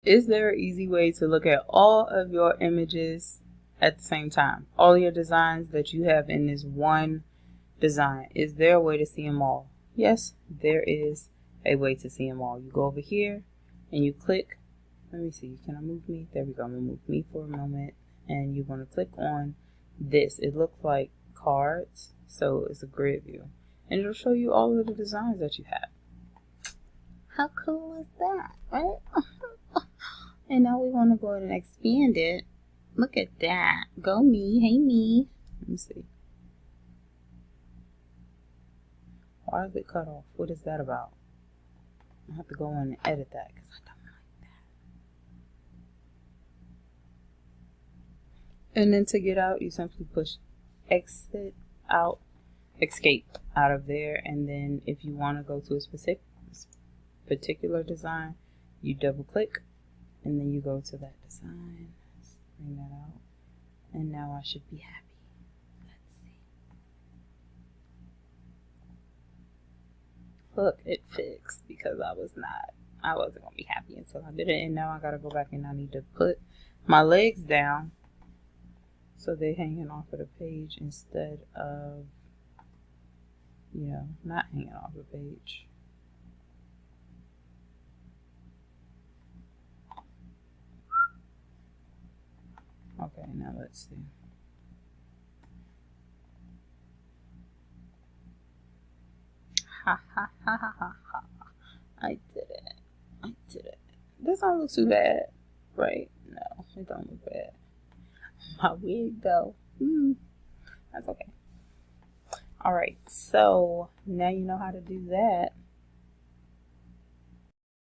Is there an easy way to look at all of your images at the same time? All your designs that you have in this one design. Is there a way to see them all? Yes, there is a way to see them all. You go over here and you click. Let me see. Can I move me? There we go. I'm going to move me for a moment. And you're going to click on this. It looks like cards. So it's a grid view. And it'll show you all of the designs that you have. How cool is that, right? And now we want to go ahead and expand it. Look at that. Go me. Hey me. Let me see. Why is it cut off? What is that about? I have to go in and edit that because I don't like that. And then to get out, you simply push exit out, escape out of there. And then if you want to go to a particular design, you double click and then you go to that design. Let's bring that out. And now I should be happy. Let's see. Look, it fixed because I wasn't gonna be happy until I did it. And now I gotta go back and I need to put my legs down so they're hanging off of the page instead of, you know, not hanging off the page. Okay, now let's see. Ha ha ha ha ha ha. I did it. I did it. This don't look too bad, right? No, it don't look bad. My wig though. That's okay. Alright, so now you know how to do that.